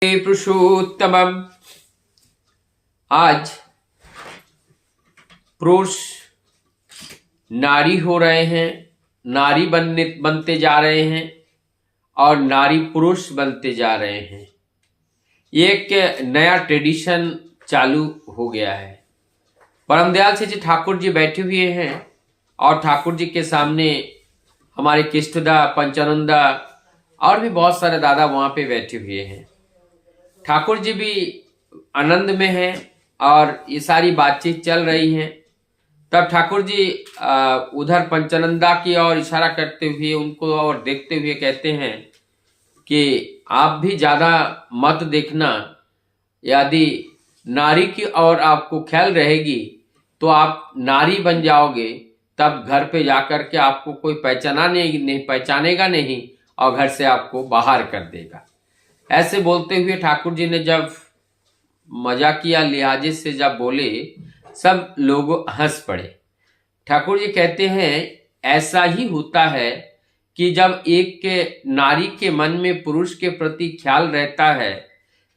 पुरुषोत्तमम। आज पुरुष नारी हो रहे हैं, नारी बनते जा रहे हैं और नारी पुरुष बनते जा रहे हैं। ये एक नया ट्रेडिशन चालू हो गया है। परम दयाल से जी ठाकुर जी बैठे हुए हैं और ठाकुर जी के सामने हमारे किष्टदा, पंचानंदा और भी बहुत सारे दादा वहां पे बैठे हुए हैं। ठाकुर जी भी आनंद में हैं और ये सारी बातचीत चल रही है। तब ठाकुर जी उधर पंचानंदा की ओर इशारा करते हुए उनको और देखते हुए कहते हैं कि आप भी ज्यादा मत देखना, यदि नारी की ओर आपको ख्याल रहेगी तो आप नारी बन जाओगे, तब घर पे जाकर के आपको कोई पहचानेगा नहीं और घर से आपको बाहर कर देगा। ऐसे बोलते हुए ठाकुर जी ने जब मजाकिया लिहाजे से जब बोले, सब लोग हंस पड़े। ठाकुर जी कहते हैं ऐसा ही होता है कि जब एक के नारी के मन में पुरुष के प्रति ख्याल रहता है,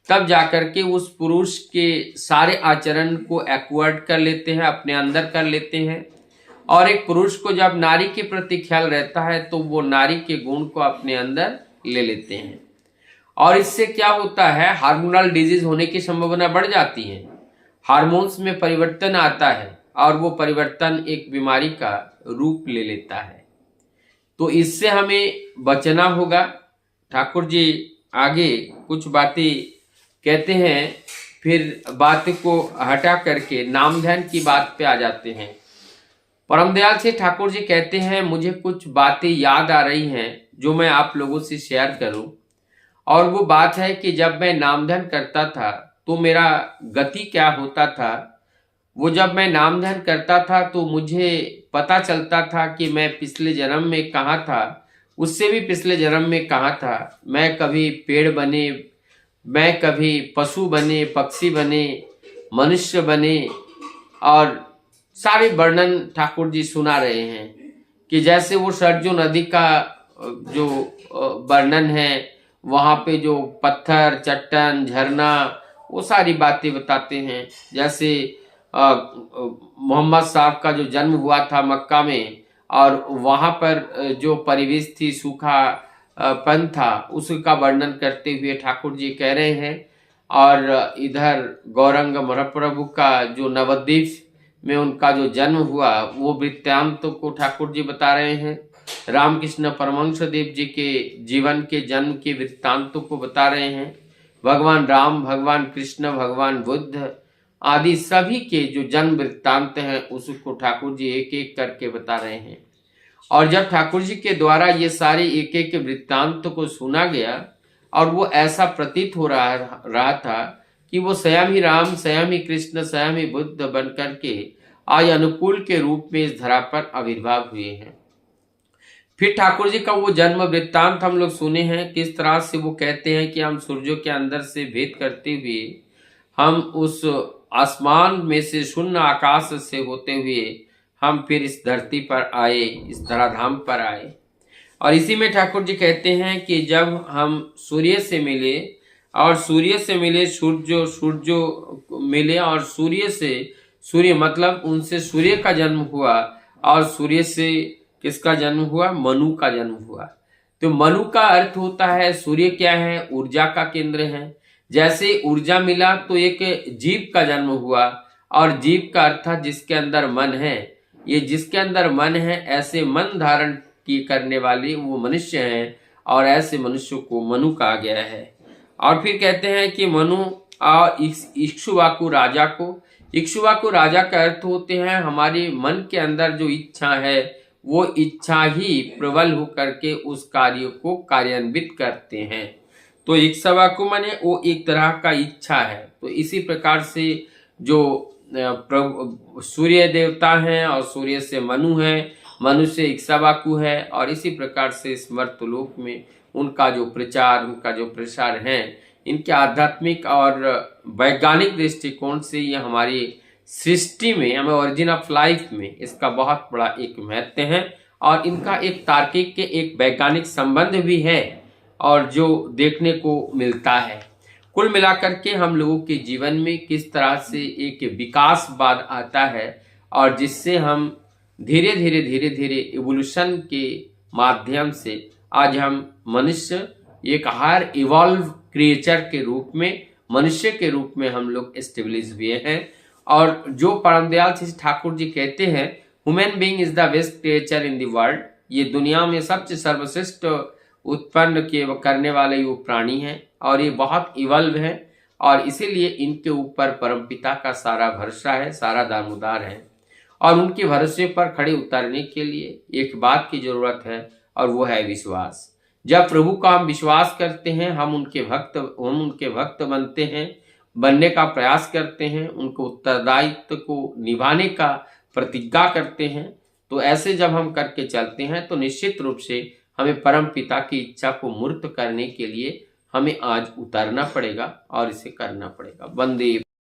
तब जाकर के उस पुरुष के सारे आचरण को एक्वायर्ड कर लेते हैं, अपने अंदर कर लेते हैं। और एक पुरुष को जब नारी के प्रति ख्याल रहता है तो वो नारी के गुण को अपने अंदर ले लेते हैं। और इससे क्या होता है, हार्मोनल डिजीज होने की संभावना बढ़ जाती है। हार्मोन्स में परिवर्तन आता है और वो परिवर्तन एक बीमारी का रूप ले लेता है। तो इससे हमें बचना होगा। ठाकुर जी आगे कुछ बातें कहते हैं, फिर बात को हटा करके नाम ध्यान की बात पे आ जाते हैं। परम दयाल से ठाकुर जी कहते हैं, मुझे कुछ बातें याद आ रही हैं जो मैं आप लोगों से शेयर करूं। और वो बात है कि जब मैं नाम ध्यान करता था तो मेरा गति क्या होता था। वो जब मैं नाम ध्यान करता था तो मुझे पता चलता था कि मैं पिछले जन्म में कहाँ था, उससे भी पिछले जन्म में कहाँ था। मैं कभी पेड़ बने, मैं कभी पशु बने, पक्षी बने, मनुष्य बने, और सारे वर्णन ठाकुर जी सुना रहे हैं कि जैसे वो सरजू नदी का जो वर्णन है, वहां पे जो पत्थर, चट्टान, झरना, वो सारी बातें बताते हैं। जैसे मोहम्मद साहब का जो जन्म हुआ था मक्का में, और वहां पर जो परिवेश थी, सूखा पन था, उसका वर्णन करते हुए ठाकुर जी कह रहे हैं। और इधर गौरंग महाप्रभु का जो नवद्वीप में उनका जो जन्म हुआ, वो वृत्तांत को ठाकुर जी बता रहे हैं। रामकृष्ण परमहंस देव जी के जीवन के जन्म के वृत्तांतों को बता रहे हैं। भगवान राम, भगवान कृष्ण, भगवान बुद्ध आदि सभी के जो जन्म वृत्तांत हैं उसको ठाकुर जी एक एक करके बता रहे हैं। और जब ठाकुर जी के द्वारा ये सारे एक एक वृत्तांत को सुना गया और वो ऐसा प्रतीत हो रहा था कि वो स्वयं ही राम, स्वयं ही कृष्ण, स्वयं ही बुद्ध बन करके आज अनुकूल के रूप में इस धरा पर आविर्भाव हुए हैं। फिर ठाकुर जी का वो जन्म वृत्तांत हम लोग सुने हैं, किस तरह से वो कहते हैं कि हम सूर्यों के अंदर से भेद करते हुए हम उस आसमान में से शून्य आकाश से होते हुए हम फिर इस धरती पर आए, इस धराधाम पर आए। और इसी में ठाकुर जी कहते हैं कि जब हम सूर्य से मिले और सूर्य से मिले सूर्य मिले, और सूर्य मतलब उनसे सूर्य का जन्म हुआ, और सूर्य से किसका जन्म हुआ, मनु का जन्म हुआ। तो मनु का अर्थ होता है, सूर्य क्या है, ऊर्जा का केंद्र है। जैसे ऊर्जा मिला तो एक जीव का जन्म हुआ, और जीव का अर्थ जिसके अंदर मन है। ये जिसके अंदर मन है, ऐसे मन धारण की करने वाले वो मनुष्य हैं, और ऐसे मनुष्य को मनु कहा गया है। और फिर कहते हैं कि मनु और इक्ष्वाकु राजा का अर्थ होते हैं हमारे मन के अंदर जो इच्छा है, वो इच्छा ही प्रबल होकर के उस कार्य को कार्यान्वित करते हैं। तो इक्ष्वाकु माने वो एक तरह का इच्छा है। तो इसी प्रकार से जो सूर्य देवता हैं और सूर्य से मनु है, मनु से इक्ष्वाकु है, और इसी प्रकार से स्मर्तलोक में उनका जो प्रचार, उनका जो प्रसार है, इनके आध्यात्मिक और वैज्ञानिक दृष्टिकोण से ये हमारी सृष्टि में, हमें ओरिजिन ऑफ लाइफ में इसका बहुत बड़ा एक महत्व है। और इनका एक तार्किक के एक वैज्ञानिक संबंध भी है और जो देखने को मिलता है। कुल मिलाकर के हम लोगों के जीवन में किस तरह से एक विकासवाद आता है और जिससे हम धीरे धीरे इवोल्यूशन के माध्यम से आज हम मनुष्य एक हायर इवॉल्व क्रिएचर के रूप में, मनुष्य के रूप में हम लोग एस्टेब्लिश हुए हैं। और जो परमदयाल श्री ठाकुर जी कहते हैं human being is the best creature in the world, ये दुनिया में सबसे सर्वश्रेष्ठ उत्पन्न करने वाले वो प्राणी हैं और ये बहुत इवल्व है और इसीलिए इनके ऊपर परमपिता का सारा भरोसा है, सारा दामोदार है और उनके भरोसे पर खड़े उतरने के लिए एक बात की जरूरत है और वो है विश्वास। जब प्रभु का हम विश्वास करते हैं, हम उनके भक्त बनते हैं, बनने का प्रयास करते हैं, उनको उत्तरदायित्व को निभाने का प्रतिज्ञा करते हैं, तो ऐसे जब हम करके चलते हैं तो निश्चित रूप से हमें परम पिता की इच्छा को मूर्त करने के लिए हमें आज उतारना पड़ेगा और इसे करना पड़ेगा। वंदे